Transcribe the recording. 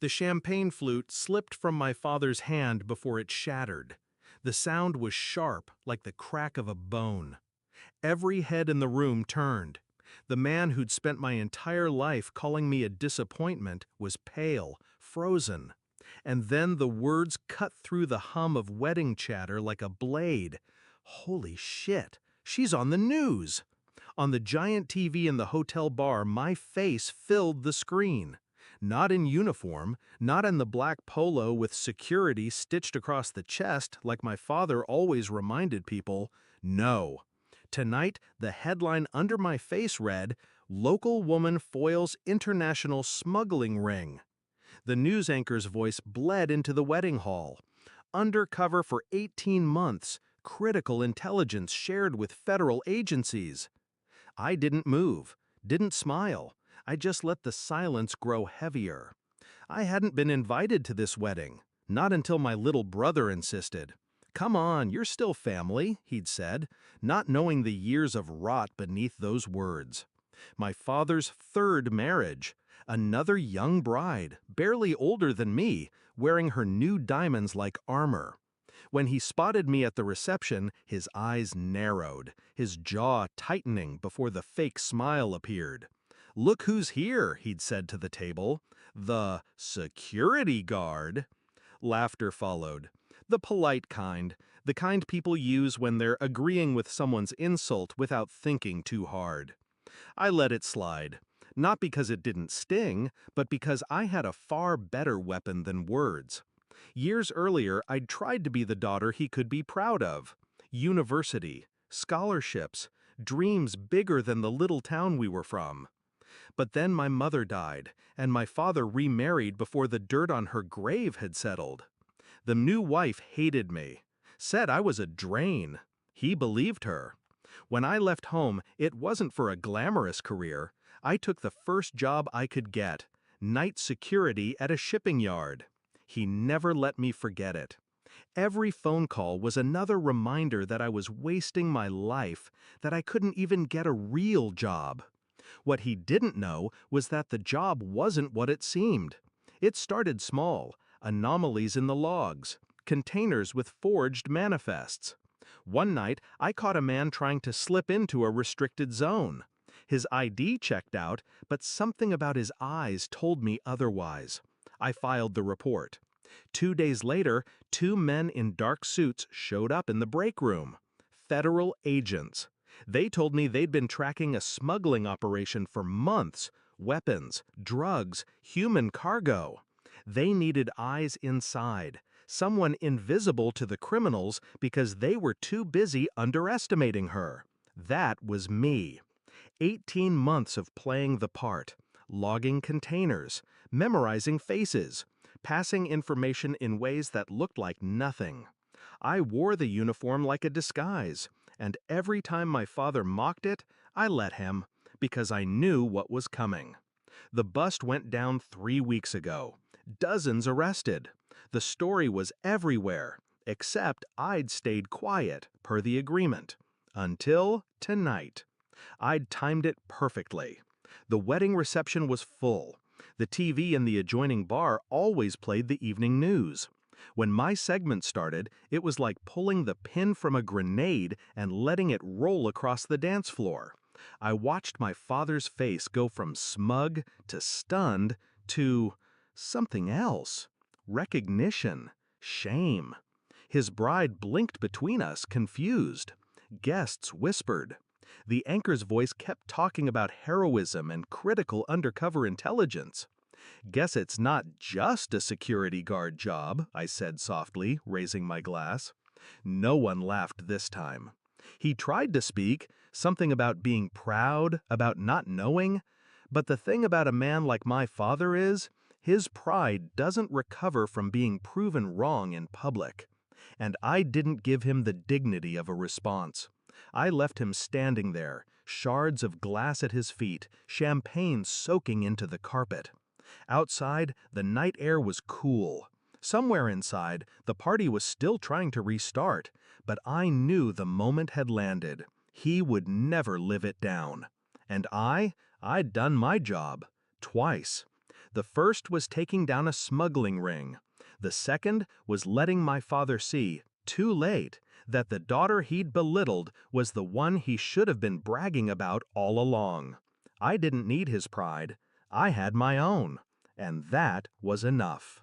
The champagne flute slipped from my father's hand before it shattered. The sound was sharp, like the crack of a bone. Every head in the room turned. The man who'd spent my entire life calling me a disappointment was pale, frozen. And then the words cut through the hum of wedding chatter like a blade. Holy shit, she's on the news! On the giant TV in the hotel bar, my face filled the screen. Not in uniform, not in the black polo with security stitched across the chest like my father always reminded people. No. Tonight, the headline under my face read, "Local Woman Foils International Smuggling Ring." The news anchor's voice bled into the wedding hall. Undercover for 18 months, critical intelligence shared with federal agencies. I didn't move, didn't smile. I just let the silence grow heavier. I hadn't been invited to this wedding, not until my little brother insisted. "Come on, you're still family," he'd said, not knowing the years of rot beneath those words. My father's third marriage, another young bride, barely older than me, wearing her new diamonds like armor. When he spotted me at the reception, his eyes narrowed, his jaw tightening before the fake smile appeared. "Look who's here," he'd said to the table. "The security guard." Laughter followed. The polite kind, the kind people use when they're agreeing with someone's insult without thinking too hard. I let it slide, not because it didn't sting, but because I had a far better weapon than words. Years earlier, I'd tried to be the daughter he could be proud of. University, scholarships, dreams bigger than the little town we were from. But then my mother died, and my father remarried before the dirt on her grave had settled. The new wife hated me, said I was a drain. He believed her. When I left home, it wasn't for a glamorous career. I took the first job I could get, night security at a shipping yard. He never let me forget it. Every phone call was another reminder that I was wasting my life, that I couldn't even get a real job. What he didn't know was that the job wasn't what it seemed. It started small, anomalies in the logs, containers with forged manifests. One night, I caught a man trying to slip into a restricted zone. His ID checked out, but something about his eyes told me otherwise. I filed the report. 2 days later, 2 men in dark suits showed up in the break room. Federal agents. They told me they'd been tracking a smuggling operation for months. Weapons, drugs, human cargo. They needed eyes inside, someone invisible to the criminals because they were too busy underestimating her. That was me. 18 months of playing the part, logging containers, memorizing faces, passing information in ways that looked like nothing. I wore the uniform like a disguise, and every time my father mocked it, I let him, because I knew what was coming. The bust went down 3 weeks ago. Dozens arrested. The story was everywhere, except I'd stayed quiet, per the agreement. Until tonight. I'd timed it perfectly. The wedding reception was full. The TV in the adjoining bar always played the evening news. When my segment started, it was like pulling the pin from a grenade and letting it roll across the dance floor. I watched my father's face go from smug to stunned to something else. Recognition. Shame. His bride blinked between us, confused. Guests whispered. The anchor's voice kept talking about heroism and critical undercover intelligence. "Guess it's not just a security guard job," I said softly, raising my glass. No one laughed this time. He tried to speak, something about being proud, about not knowing. But the thing about a man like my father is, his pride doesn't recover from being proven wrong in public. And I didn't give him the dignity of a response. I left him standing there, shards of glass at his feet, champagne soaking into the carpet. Outside, the night air was cool. Somewhere inside, the party was still trying to restart, but I knew the moment had landed. He would never live it down. And I'd done my job. Twice. The first was taking down a smuggling ring. The second was letting my father see, too late, that the daughter he'd belittled was the one he should have been bragging about all along. I didn't need his pride. I had my own. And that was enough.